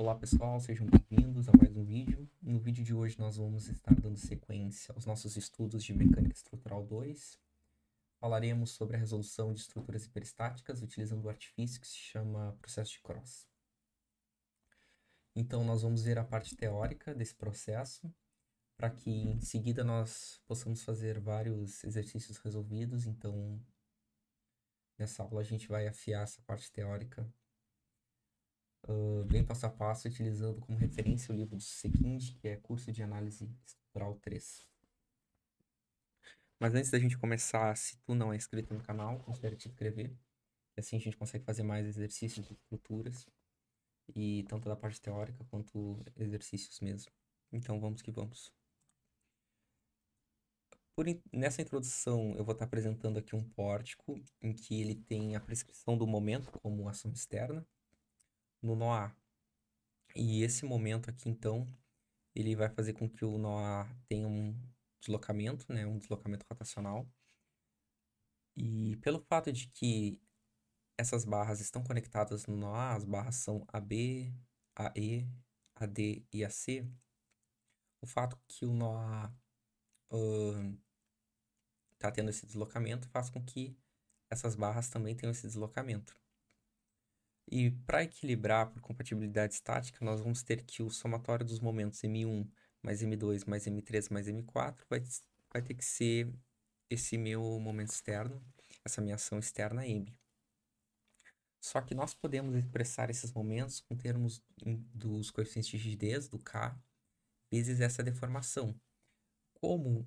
Olá pessoal, sejam bem-vindos a mais um vídeo. No vídeo de hoje nós vamos estar dando sequência aos nossos estudos de Mecânica Estrutural 2. Falaremos sobre a resolução de estruturas hiperestáticas utilizando o artifício que se chama processo de Cross. Então nós vamos ver a parte teórica desse processo, para que em seguida nós possamos fazer vários exercícios resolvidos. Então nessa aula a gente vai afiar essa parte teórica bem passo a passo, utilizando como referência o livro do Sequinde, que é Curso de Análise Estrutural 3. Mas antes da gente começar, se tu não é inscrito no canal, considere te inscrever, e assim a gente consegue fazer mais exercícios de estruturas, e tanto da parte teórica quanto exercícios mesmo. Então vamos que vamos. Nessa introdução eu vou estar apresentando aqui um pórtico em que ele tem a prescrição do momento como ação externa no nó A. E esse momento aqui, então, ele vai fazer com que o nó A tenha um deslocamento, né, um deslocamento rotacional. E pelo fato de que essas barras estão conectadas no nó A, as barras são AB, AE, AD e AC, o fato que o nó A está tendo esse deslocamento faz com que essas barras também tenham esse deslocamento. E para equilibrar por compatibilidade estática, nós vamos ter que o somatório dos momentos M1 mais M2 mais M3 mais M4 vai ter que ser esse meu momento externo, essa minha ação externa M. Só que nós podemos expressar esses momentos com termos dos coeficientes de rigidez, do K, vezes essa deformação. Como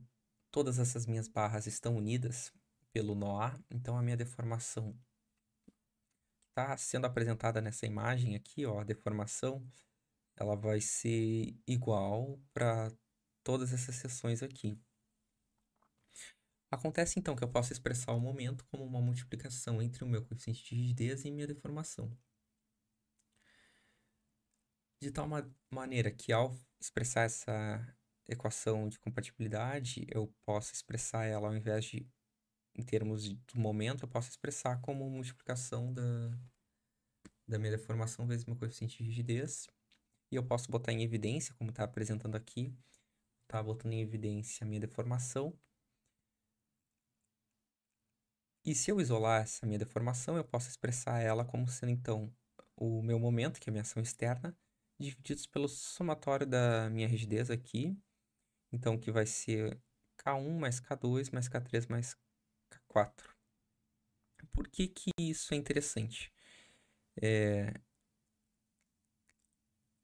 todas essas minhas barras estão unidas pelo nó A, então a minha deformação está sendo apresentada nessa imagem aqui, ó, a deformação, ela vai ser igual para todas essas seções aqui. Acontece então que eu posso expressar o momento como uma multiplicação entre o meu coeficiente de rigidez e minha deformação. De tal maneira que ao expressar essa equação de compatibilidade, eu posso expressar ela ao invés de, em termos do momento, eu posso expressar como multiplicação da minha deformação vezes meu coeficiente de rigidez. E eu posso botar em evidência, como está apresentando aqui, tá botando em evidência a minha deformação. E se eu isolar essa minha deformação, eu posso expressar ela como sendo, então, o meu momento, que é a minha ação externa, divididos pelo somatório da minha rigidez aqui. Então, que vai ser K1 mais K2 mais K3 mais K4. Por que que isso é interessante?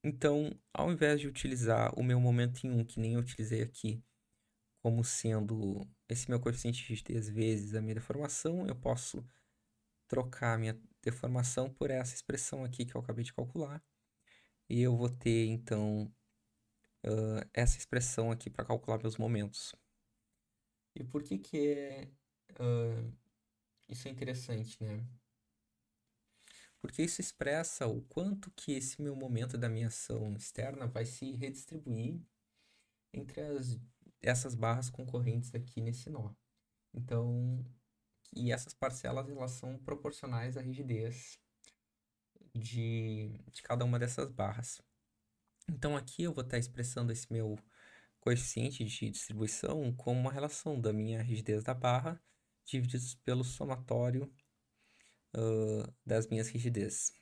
Então, ao invés de utilizar o meu momento em 1, que nem eu utilizei aqui, como sendo esse meu coeficiente de rigidez vezes a minha deformação, eu posso trocar a minha deformação por essa expressão aqui que eu acabei de calcular. E eu vou ter, então, essa expressão aqui para calcular meus momentos. E por que que isso é interessante, né? Porque isso expressa o quanto que esse meu momento da minha ação externa vai se redistribuir entre essas barras concorrentes aqui nesse nó. Então, e essas parcelas elas são proporcionais à rigidez de cada uma dessas barras. Então aqui eu vou estar expressando esse meu coeficiente de distribuição como uma relação da minha rigidez da barra divididos pelo somatório das minhas rigidezes.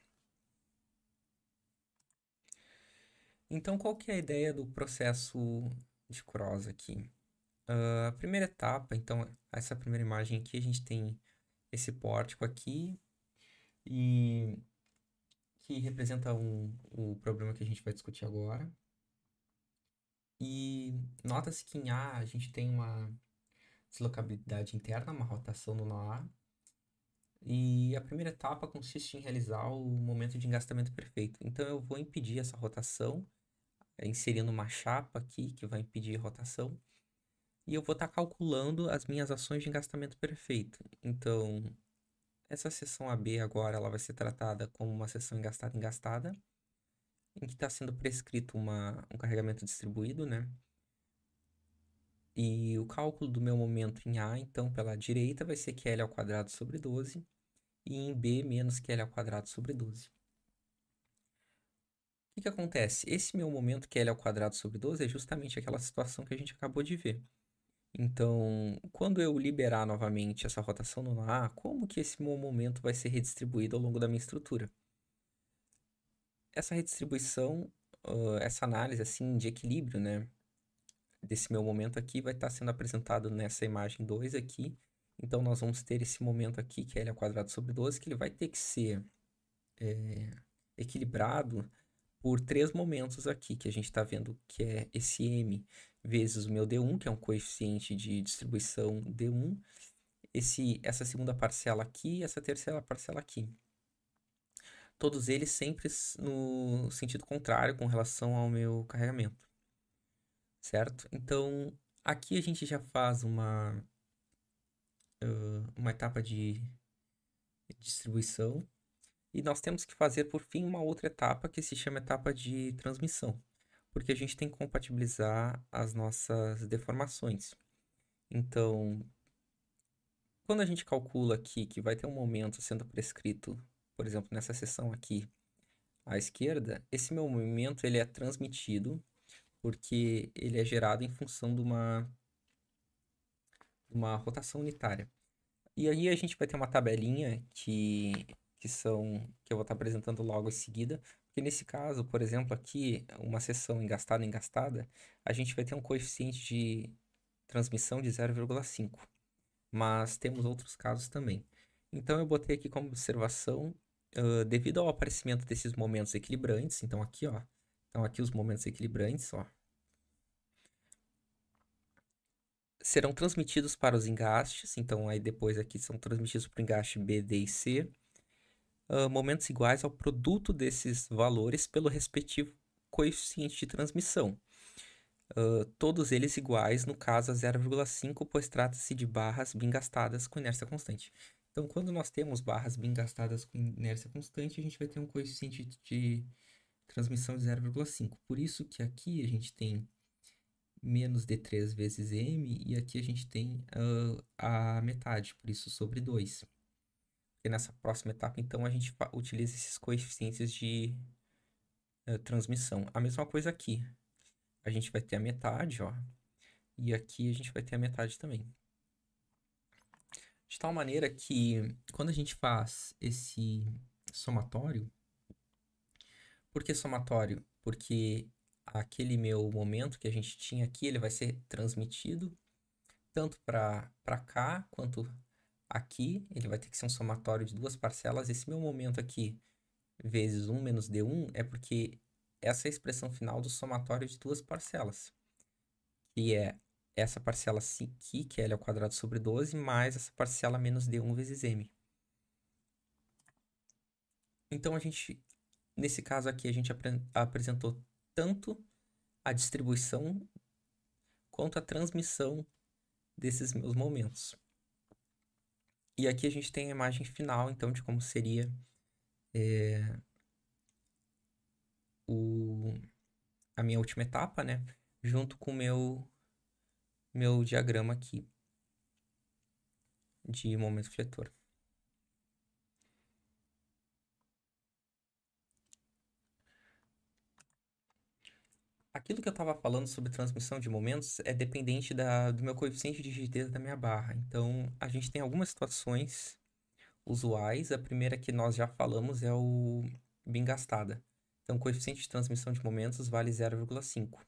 Então, qual que é a ideia do processo de Cross aqui? A primeira etapa, então, essa primeira imagem aqui, a gente tem esse pórtico aqui, e que representa o problema que a gente vai discutir agora. E nota-se que em A a gente tem uma deslocabilidade interna, uma rotação no nó A, e a primeira etapa consiste em realizar o momento de engastamento perfeito. Então eu vou impedir essa rotação, inserindo uma chapa aqui que vai impedir a rotação, e eu vou estar calculando as minhas ações de engastamento perfeito. Então, essa seção AB agora ela vai ser tratada como uma seção engastada, em que está sendo prescrito um carregamento distribuído, né? E o cálculo do meu momento em A, então, pela direita, vai ser QL ao quadrado sobre 12, e em B, menos QL ao quadrado sobre 12. O que que acontece? Esse meu momento, que é L ao quadrado sobre 12, é justamente aquela situação que a gente acabou de ver. Então, quando eu liberar novamente essa rotação no A, como que esse meu momento vai ser redistribuído ao longo da minha estrutura? Essa redistribuição, essa análise assim de equilíbrio, né, desse meu momento aqui vai estar sendo apresentado nessa imagem 2 aqui. Então, nós vamos ter esse momento aqui, que é L ao quadrado sobre 12, que ele vai ter que ser equilibrado por 3 momentos aqui, que a gente está vendo que é esse M vezes o meu D1, que é um coeficiente de distribuição D1, essa segunda parcela aqui e essa terceira parcela aqui. Todos eles sempre no sentido contrário com relação ao meu carregamento, certo? Então, aqui a gente já faz uma etapa de distribuição e nós temos que fazer, por fim, uma outra etapa que se chama etapa de transmissão, porque a gente tem que compatibilizar as nossas deformações. Então, quando a gente calcula aqui que vai ter um momento sendo prescrito, por exemplo, nessa seção aqui à esquerda, esse meu movimento ele é transmitido porque ele é gerado em função de uma rotação unitária. E aí a gente vai ter uma tabelinha que eu vou estar apresentando logo em seguida, porque nesse caso, por exemplo, aqui, uma seção engastada, a gente vai ter um coeficiente de transmissão de 0,5, mas temos outros casos também. Então eu botei aqui como observação, devido ao aparecimento desses momentos equilibrantes, então aqui, ó, então aqui os momentos equilibrantes, ó, serão transmitidos para os engastes, então aí depois aqui são transmitidos para o engaste B, D e C, momentos iguais ao produto desses valores pelo respectivo coeficiente de transmissão. Todos eles iguais, no caso, a 0,5, pois trata-se de barras bem gastadas com inércia constante. Então, quando nós temos barras bem gastadas com inércia constante, a gente vai ter um coeficiente de transmissão de 0,5. Por isso que aqui a gente tem menos D3 vezes M, e aqui a gente tem a metade, por isso sobre 2. E nessa próxima etapa, então, a gente utiliza esses coeficientes de transmissão. A mesma coisa aqui. A gente vai ter a metade, ó. E aqui a gente vai ter a metade também. De tal maneira que, quando a gente faz esse somatório... Por que somatório? Porque aquele meu momento que a gente tinha aqui, ele vai ser transmitido tanto para cá quanto aqui. Ele vai ter que ser um somatório de duas parcelas. Esse meu momento aqui, vezes 1 menos D1, é porque essa é a expressão final do somatório de duas parcelas, que é essa parcela aqui, que é L ao quadrado sobre 12, mais essa parcela menos D1 vezes M. Então, nesse caso aqui, a gente apresentou tanto a distribuição quanto a transmissão desses meus momentos. E aqui a gente tem a imagem final, então, de como seria a minha última etapa, né? Junto com o meu diagrama aqui de momento fletor. Aquilo que eu estava falando sobre transmissão de momentos é dependente do meu coeficiente de rigidez da minha barra. Então, a gente tem algumas situações usuais. A primeira que nós já falamos é o bem gastada. Então, o coeficiente de transmissão de momentos vale 0,5.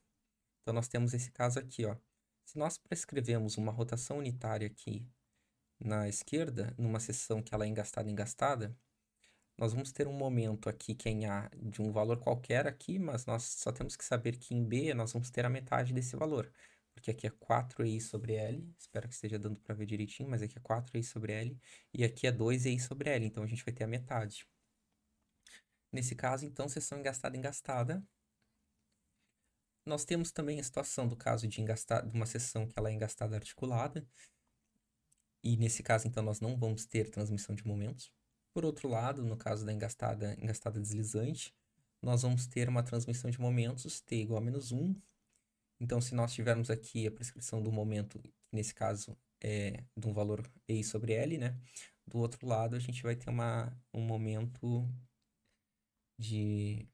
Então, nós temos esse caso aqui, ó. Se nós prescrevemos uma rotação unitária aqui na esquerda, numa seção que ela é engastada, nós vamos ter um momento aqui que é em A de um valor qualquer aqui, mas nós só temos que saber que em B nós vamos ter a metade desse valor. Porque aqui é 4EI sobre L, espero que esteja dando para ver direitinho, mas aqui é 4EI sobre L, e aqui é 2EI sobre L, então a gente vai ter a metade. Nesse caso, então, seção engastada. Nós temos também a situação do caso de uma seção que ela é engastada articulada, e nesse caso, então, nós não vamos ter transmissão de momentos. Por outro lado, no caso da engastada deslizante, nós vamos ter uma transmissão de momentos T igual a menos 1. Então, se nós tivermos aqui a prescrição do momento, que nesse caso é de um valor E sobre L, né? Do outro lado, a gente vai ter um momento de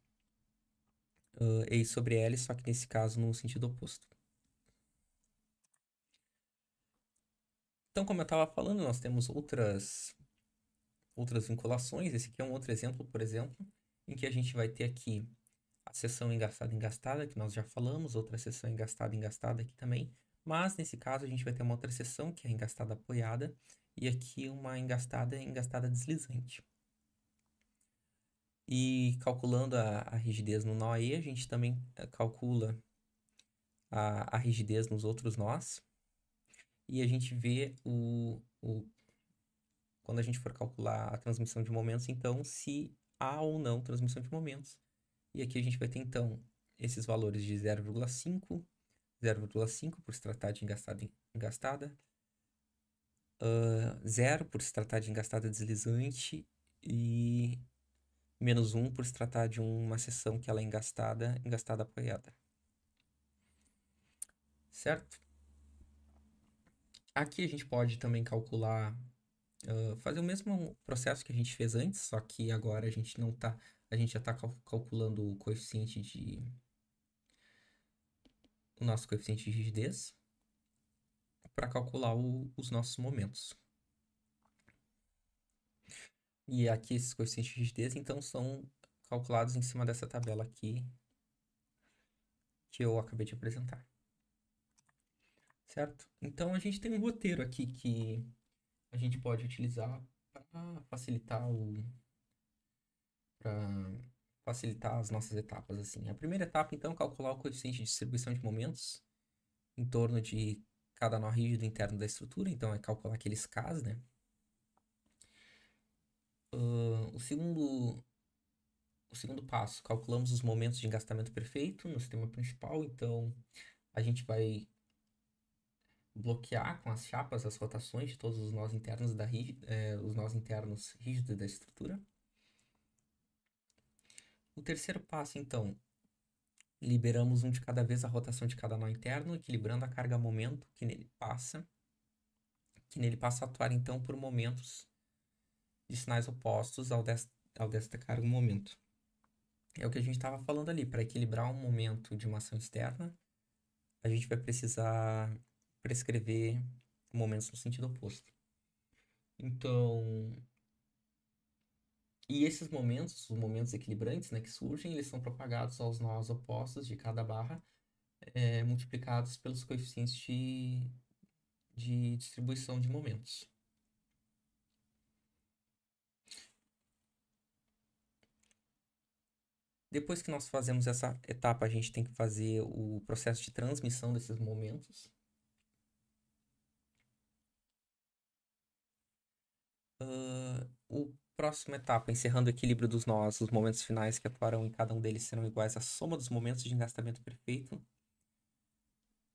E sobre L, só que nesse caso no sentido oposto. Então, como eu estava falando, nós temos outras vinculações. Esse aqui é um outro exemplo, por exemplo, em que a gente vai ter aqui a seção engastada, que nós já falamos, outra seção engastada aqui também. Mas, nesse caso, a gente vai ter uma outra seção, que é a engastada apoiada, e aqui uma engastada deslizante. E calculando a rigidez no nó E, a gente também calcula a rigidez nos outros nós. E a gente vê quando a gente for calcular a transmissão de momentos, então, se há ou não transmissão de momentos. E aqui a gente vai ter, então, esses valores de 0,5, 0,5 por se tratar de engastada, 0 por se tratar de engastada deslizante e menos 1 por se tratar de uma seção que ela é engastada apoiada. Certo? Aqui a gente pode também calcular, fazer o mesmo processo que a gente fez antes, só que agora a gente não tá, a gente já está calculando o nosso coeficiente de rigidez para calcular os nossos momentos. E aqui esses coeficientes de rigidez, então, são calculados em cima dessa tabela aqui que eu acabei de apresentar. Certo? Então, a gente tem um roteiro aqui que a gente pode utilizar para facilitar as nossas etapas, assim. A primeira etapa, então, é calcular o coeficiente de distribuição de momentos em torno de cada nó rígido interno da estrutura, então é calcular aqueles Ks, né? O segundo passo, calculamos os momentos de engastamento perfeito no sistema principal, então a gente vai bloquear com as chapas as rotações de todos os nós internos os nós internos rígidos da estrutura. O terceiro passo, então, liberamos um de cada vez a rotação de cada nó interno, equilibrando a carga-momento que nele passa a atuar, então, por momentos de sinais opostos ao desta carga-momento. É o que a gente estava falando ali. Para equilibrar um momento de uma ação externa, a gente vai precisar prescrever momentos no sentido oposto. Então, e esses momentos, os momentos equilibrantes, né, que surgem, eles são propagados aos nós opostos de cada barra, multiplicados pelos coeficientes de distribuição de momentos. Depois que nós fazemos essa etapa, a gente tem que fazer o processo de transmissão desses momentos. O próxima etapa, encerrando o equilíbrio dos nós, os momentos finais que atuarão em cada um deles serão iguais à soma dos momentos de engastamento perfeito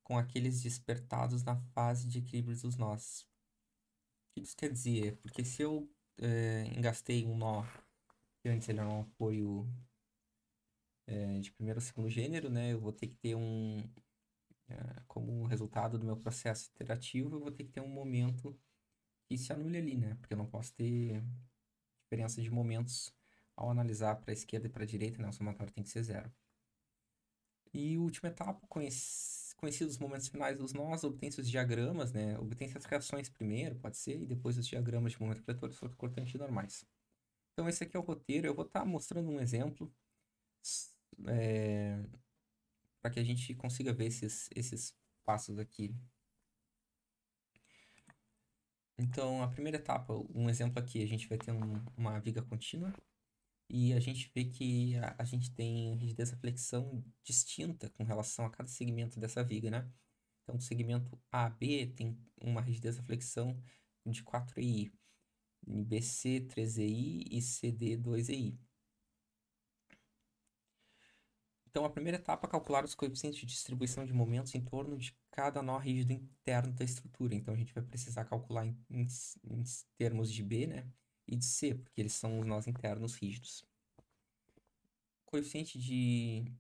com aqueles despertados na fase de equilíbrio dos nós. O que isso quer dizer? Porque se eu engastei um nó que antes ele era um apoio de primeiro ou segundo gênero, né? Eu vou ter que ter como resultado do meu processo iterativo, eu vou ter que ter um momento que se anule ali, né? Porque eu não posso ter diferença de momentos ao analisar para a esquerda e para a direita, né? O somatório tem que ser zero. E última etapa, conhecidos os momentos finais dos nós, obtém-se os diagramas, né? Obtém-se as reações primeiro, pode ser, e depois os diagramas de momento coletor e cortante normais. Então esse aqui é o roteiro, eu vou estar mostrando um exemplo para que a gente consiga ver esses passos aqui. Então, a primeira etapa, um exemplo aqui, a gente vai ter uma viga contínua e a gente vê que a gente tem rigidez da flexão distinta com relação a cada segmento dessa viga, né? Então, o segmento AB tem uma rigidez da flexão de 4EI, BC 3EI e CD 2EI. Então, a primeira etapa é calcular os coeficientes de distribuição de momentos em torno de cada nó rígido interno da estrutura. Então, a gente vai precisar calcular em termos de B, né? E de C, porque eles são os nós internos rígidos. O coeficiente de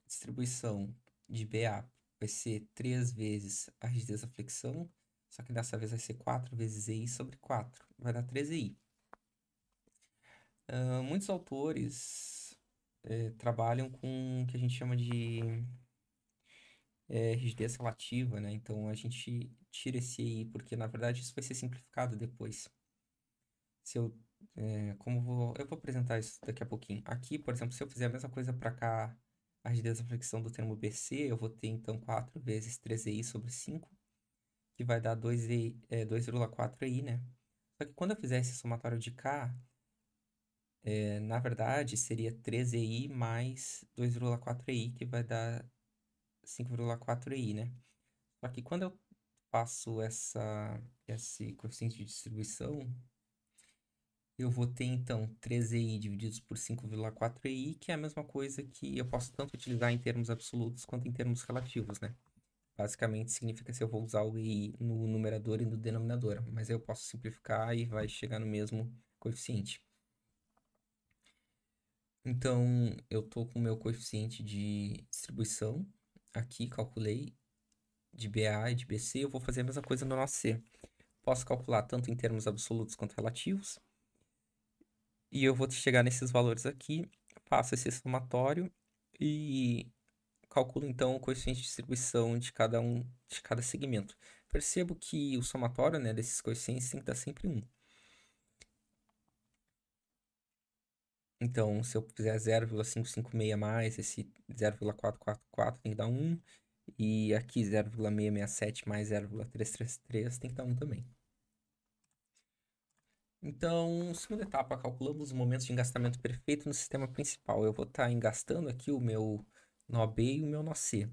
distribuição de BA vai ser 3 vezes a rigidez da flexão, só que dessa vez vai ser 4 vezes EI sobre 4. Vai dar 3EI. Muitos autores trabalham com o que a gente chama de rigidez relativa, né? Então a gente tira esse EI, porque na verdade isso vai ser simplificado depois. Se eu, eu vou apresentar isso daqui a pouquinho. Aqui, por exemplo, se eu fizer a mesma coisa para cá, a rigidez da fricção do termo BC, eu vou ter então 4 vezes 3EI sobre 5, que vai dar 2,4 EI, né? Só que quando eu fizer esse somatório de cá, na verdade seria 3EI mais 2,4 EI, que vai dar 5,4 EI, né? Só que quando eu faço esse coeficiente de distribuição, eu vou ter então 3EI divididos por 5,4EI, que é a mesma coisa que eu posso tanto utilizar em termos absolutos quanto em termos relativos, né? Basicamente significa se eu vou usar o EI no numerador e no denominador, mas aí eu posso simplificar e vai chegar no mesmo coeficiente. Então, eu tô com o meu coeficiente de distribuição aqui, calculei, de BA e de BC, eu vou fazer a mesma coisa no nosso C. Posso calcular tanto em termos absolutos quanto relativos. E eu vou chegar nesses valores aqui, faço esse somatório e calculo então o coeficiente de distribuição de cada segmento. Percebo que o somatório, né, desses coeficientes tem que dar sempre 1. Então, se eu fizer 0,556 mais esse 0,444 tem que dar 1. E aqui 0,667 mais 0,333 tem que dar 1 também. Então, segunda etapa, calculamos os momentos de engastamento perfeito no sistema principal. Eu vou estar engastando aqui o meu nó B e o meu nó C.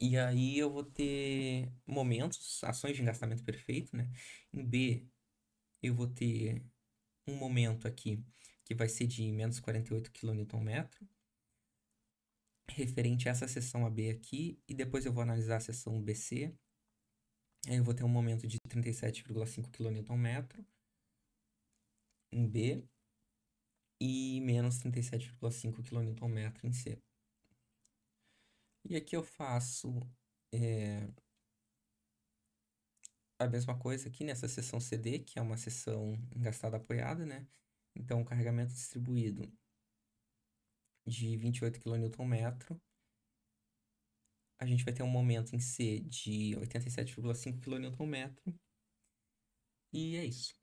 E aí eu vou ter momentos, ações de engastamento perfeito, né? Em B, eu vou ter um momento aqui que vai ser de menos 48 kNm, referente a essa seção AB aqui, e depois eu vou analisar a seção BC. Aí eu vou ter um momento de 37,5 kNm em B e menos 37,5 kNm em C. E aqui eu faço a mesma coisa aqui nessa seção CD, que é uma seção engastada apoiada, né? Então, o carregamento distribuído de 28 kNm, a gente vai ter um momento em C de 87,5 kNm, e é isso.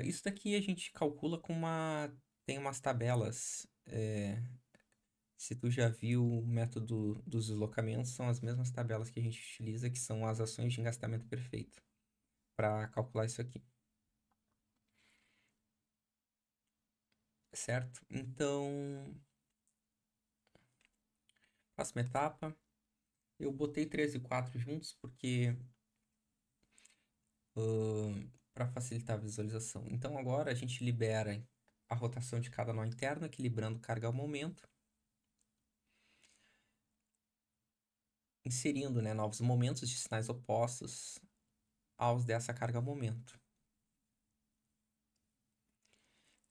Isso daqui a gente calcula tem umas tabelas. Se tu já viu o método dos deslocamentos, são as mesmas tabelas que a gente utiliza, que são as ações de engastamento perfeito, para calcular isso aqui. Certo? Então, próxima etapa. Eu botei 3 e 4 juntos porque para facilitar a visualização. Então, agora a gente libera a rotação de cada nó interno, equilibrando carga ao momento, inserindo, né, novos momentos de sinais opostos aos dessa carga ao momento.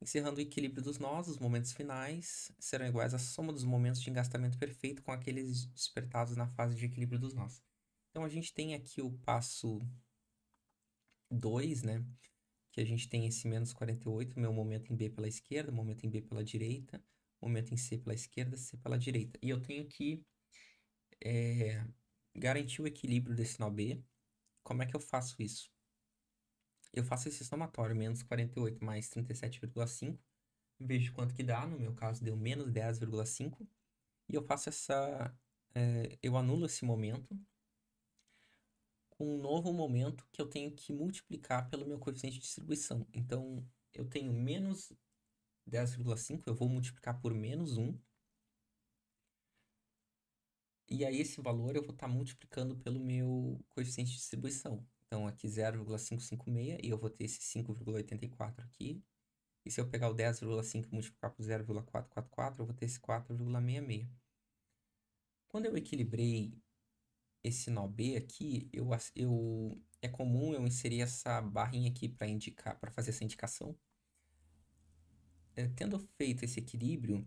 Encerrando o equilíbrio dos nós, os momentos finais serão iguais à soma dos momentos de engastamento perfeito com aqueles despertados na fase de equilíbrio dos nós. Então, a gente tem aqui o passo 2, né? Que a gente tem esse menos 48, meu momento em B pela esquerda, momento em B pela direita, momento em C pela esquerda, C pela direita. E eu tenho que garantir o equilíbrio desse nó B. Como é que eu faço isso? Eu faço esse somatório, menos 48 mais 37,5, vejo quanto que dá, no meu caso deu menos 10,5, e eu faço eu anulo esse momento com um novo momento que eu tenho que multiplicar pelo meu coeficiente de distribuição. Então, eu tenho menos 10,5, eu vou multiplicar por menos 1, e aí esse valor eu vou estar multiplicando pelo meu coeficiente de distribuição. Então, aqui 0,556, e eu vou ter esse 5,84 aqui. E se eu pegar o 10,5 e multiplicar por 0,444, eu vou ter esse 4,66. Quando eu equilibrei esse nó B aqui, é comum eu inserir essa barrinha aqui para indicar, para fazer essa indicação. Tendo feito esse equilíbrio,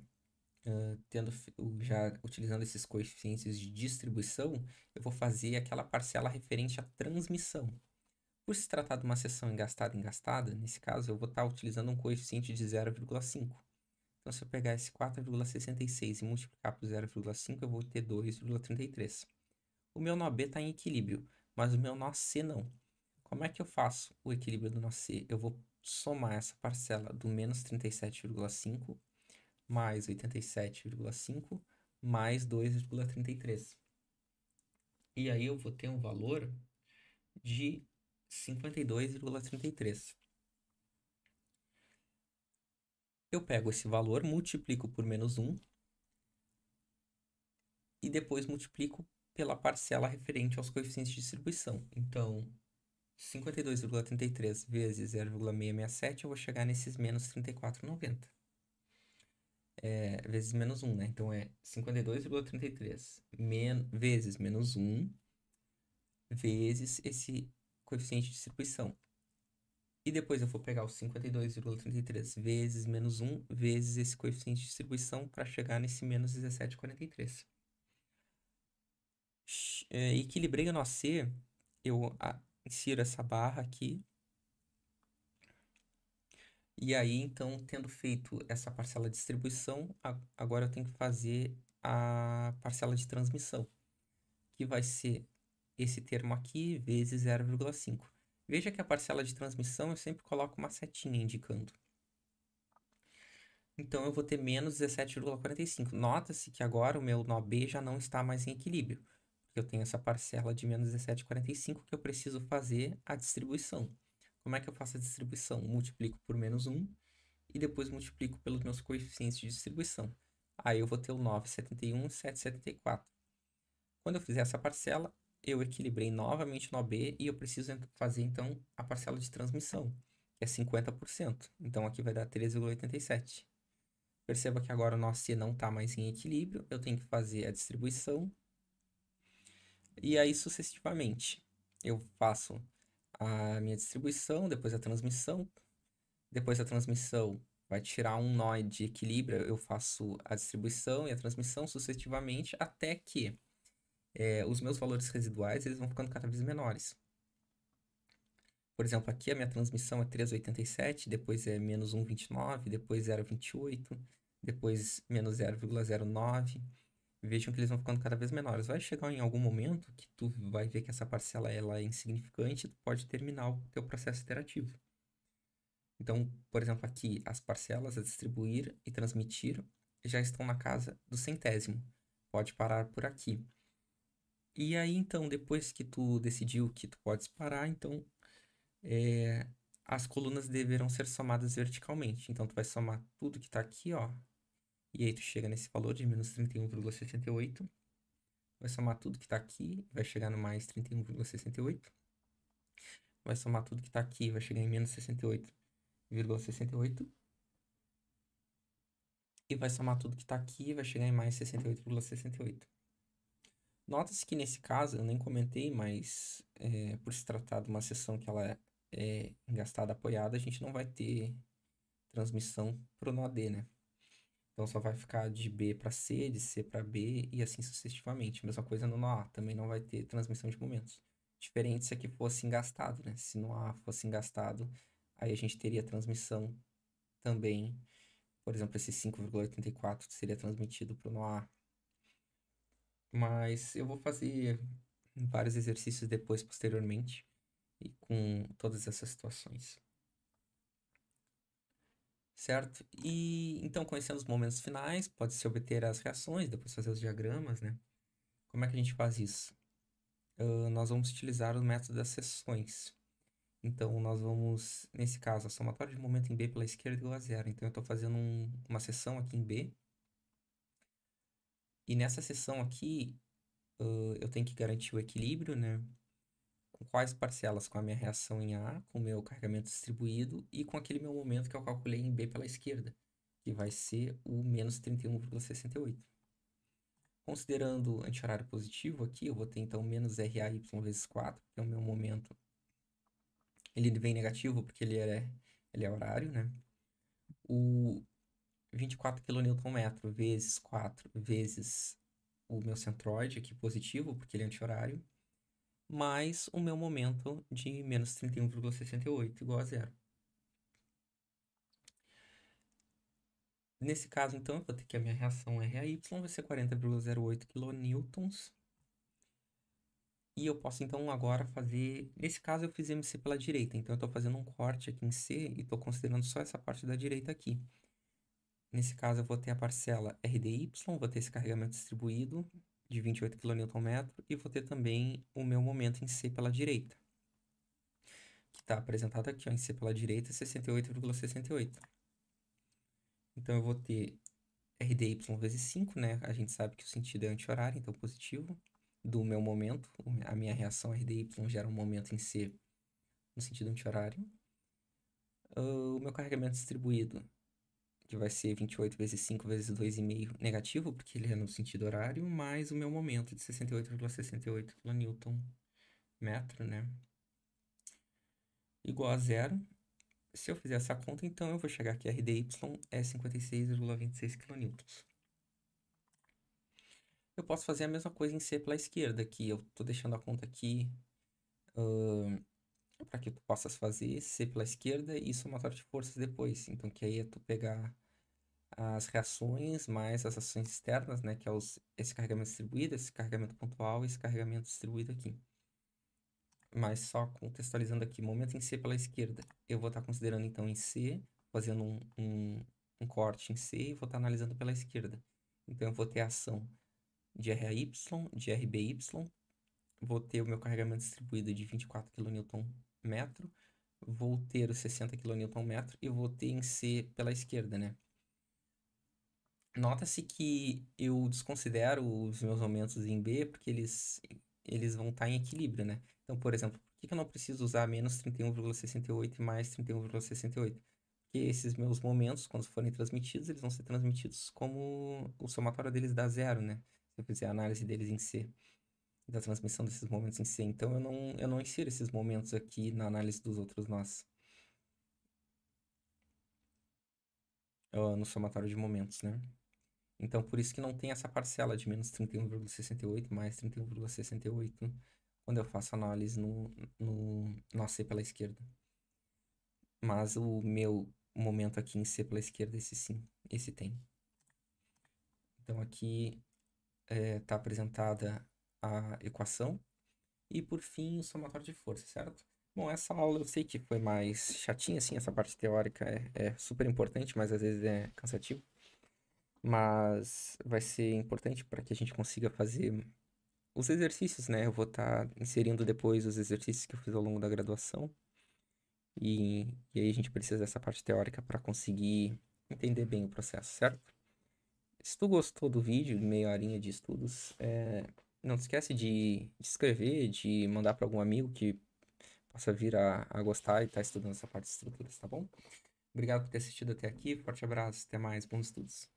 já utilizando esses coeficientes de distribuição, eu vou fazer aquela parcela referente à transmissão. Por se tratar de uma seção engastada, nesse caso, eu vou estar utilizando um coeficiente de 0,5. Então, se eu pegar esse 4,66 e multiplicar por 0,5, eu vou ter 2,33. O meu nó B está em equilíbrio, mas o meu nó C não. Como é que eu faço o equilíbrio do nó C? Eu vou somar essa parcela do menos 37,5 mais 87,5 mais 2,33. E aí eu vou ter um valor de 52,33. Eu pego esse valor, multiplico por menos 1 e depois multiplico pela parcela referente aos coeficientes de distribuição. Então, 52,33 vezes 0,667, eu vou chegar nesses menos 34,90. Vezes menos 1, né? Então, é 52,33 vezes menos 1 vezes esse coeficiente de distribuição. E depois eu vou pegar os 52,33 vezes menos 1 vezes esse coeficiente de distribuição para chegar nesse menos 17,43. Equilibrei o nó C, eu insiro essa barra aqui. E aí, então, tendo feito essa parcela de distribuição, agora eu tenho que fazer a parcela de transmissão, que vai ser esse termo aqui vezes 0,5. Veja que a parcela de transmissão eu sempre coloco uma setinha indicando. Então, eu vou ter menos 17,45. Nota-se que agora o meu nó B já não está mais em equilíbrio, porque eu tenho essa parcela de menos 17,45 que eu preciso fazer a distribuição. Como é que eu faço a distribuição? Multiplico por menos 1 e depois multiplico pelos meus coeficientes de distribuição. Aí eu vou ter o 9,71 e 7,74. Quando eu fizer essa parcela, eu equilibrei novamente o nó B e eu preciso fazer, então, a parcela de transmissão, que é 50%. Então, aqui vai dar 13,87. Perceba que agora o nó C não está mais em equilíbrio, eu tenho que fazer a distribuição. E aí, sucessivamente, eu faço a minha distribuição, depois a transmissão. Depois da transmissão, vai tirar um nó de equilíbrio, eu faço a distribuição e a transmissão sucessivamente, até que os meus valores residuais eles vão ficando cada vez menores. Por exemplo, aqui a minha transmissão é 3,87, depois é menos 1,29, depois 0,28, depois menos 0,09. Vejam que eles vão ficando cada vez menores. Vai chegar em algum momento que tu vai ver que essa parcela ela é insignificante e tu pode terminar o teu processo iterativo. Então, por exemplo, aqui as parcelas a distribuir e transmitir já estão na casa do centésimo. Pode parar por aqui. E aí, então, depois que tu decidiu que tu podes parar, então as colunas deverão ser somadas verticalmente. Então, tu vai somar tudo que está aqui, ó. E aí tu chega nesse valor de menos 31,68. Vai somar tudo que está aqui, vai chegar no mais 31,68. Vai somar tudo que está aqui, vai chegar em menos 68,68. E vai somar tudo que está aqui e vai chegar em mais 68,68. Nota-se que nesse caso, eu nem comentei, mas por se tratar de uma seção que ela é engastada apoiada, a gente não vai ter transmissão para o nó D, né? Então só vai ficar de B para C, de C para B e assim sucessivamente. Mesma coisa no nó A, também não vai ter transmissão de momentos. Diferente se aqui fosse engastado, né? Se no A fosse engastado, aí a gente teria transmissão também. Por exemplo, esse 5,84 seria transmitido para o nó A. Mas eu vou fazer vários exercícios depois, posteriormente, e com todas essas situações. Certo? E então, conhecendo os momentos finais, pode-se obter as reações, depois fazer os diagramas, né? Como é que a gente faz isso? Nós vamos utilizar o método das seções. Então, nós vamos, nesse caso, a somatória de momento em B pela esquerda igual a zero. Então, eu estou fazendo uma seção aqui em B. E nessa seção aqui, eu tenho que garantir o equilíbrio, né? Com quais parcelas? Com a minha reação em A, com o meu carregamento distribuído e com aquele meu momento que eu calculei em B pela esquerda, que vai ser o menos 31,68. Considerando anti-horário positivo aqui, eu vou ter então menos RAY vezes 4, que é o meu momento. Ele vem negativo porque ele é horário, né? O 24 kN vezes 4 vezes o meu centroide aqui positivo, porque ele é anti-horário, mais o meu momento de menos 31,68 igual a zero. Nesse caso, então, eu vou ter que a minha reação RAY vai ser 40,08 kN. E eu posso, então, agora fazer... Nesse caso, eu fiz MC pela direita. Então, eu estou fazendo um corte aqui em C e estou considerando só essa parte da direita aqui. Nesse caso, eu vou ter a parcela RDY, vou ter esse carregamento distribuído de 28 kN e vou ter também o meu momento em C pela direita, que está apresentado aqui, ó, em C pela direita, 68,68. Então, eu vou ter RDY vezes 5, né? A gente sabe que o sentido é anti-horário, então positivo, do meu momento. A minha reação RDY gera um momento em C no sentido anti-horário. O meu carregamento distribuído, que vai ser 28 vezes 5 vezes 2,5 negativo, porque ele é no sentido horário, mais o meu momento de 68,68 kN metro, né? Igual a zero. Se eu fizer essa conta, então eu vou chegar aqui, RDY é 56,26 kN. Eu posso fazer a mesma coisa em C pela esquerda, que eu tô deixando a conta aqui para que tu possas fazer C pela esquerda e somatório de forças depois. Então, que aí é tu pegar as reações mais as ações externas, né? Que é esse carregamento distribuído, esse carregamento pontual e esse carregamento distribuído aqui. Mas só contextualizando aqui, momento em C pela esquerda. Eu vou estar considerando então em C, fazendo um corte em C e vou estar analisando pela esquerda. Então eu vou ter a ação de RAY, de RBY, vou ter o meu carregamento distribuído de 24 kN metro, vou ter os 60 kN metro e vou ter em C pela esquerda, né? Nota-se que eu desconsidero os meus momentos em B porque eles vão estar em equilíbrio, né? Então, por exemplo, por que eu não preciso usar menos 31,68 e mais 31,68? Porque esses meus momentos, quando forem transmitidos, eles vão ser transmitidos como o somatório deles dá zero, né? Se eu fizer a análise deles em C, da transmissão desses momentos em C. Então, eu não insiro esses momentos aqui na análise dos outros nós, no somatório de momentos, né? Então, por isso que não tem essa parcela de menos 31,68 mais 31,68 quando eu faço análise no AC pela esquerda. Mas o meu momento aqui em C pela esquerda, esse sim, esse tem. Então, aqui está apresentada a equação e, por fim, o somatório de força, certo? Bom, essa aula eu sei que foi mais chatinha, assim, essa parte teórica é super importante, mas às vezes é cansativo. Mas vai ser importante para que a gente consiga fazer os exercícios, né? Eu vou estar inserindo depois os exercícios que eu fiz ao longo da graduação. E aí a gente precisa dessa parte teórica para conseguir entender bem o processo, certo? Se tu gostou do vídeo, meia horinha de estudos, não esquece de escrever, de mandar para algum amigo que possa vir a gostar e estar estudando essa parte de estruturas, tá bom? Obrigado por ter assistido até aqui. Forte abraço, até mais, bons estudos.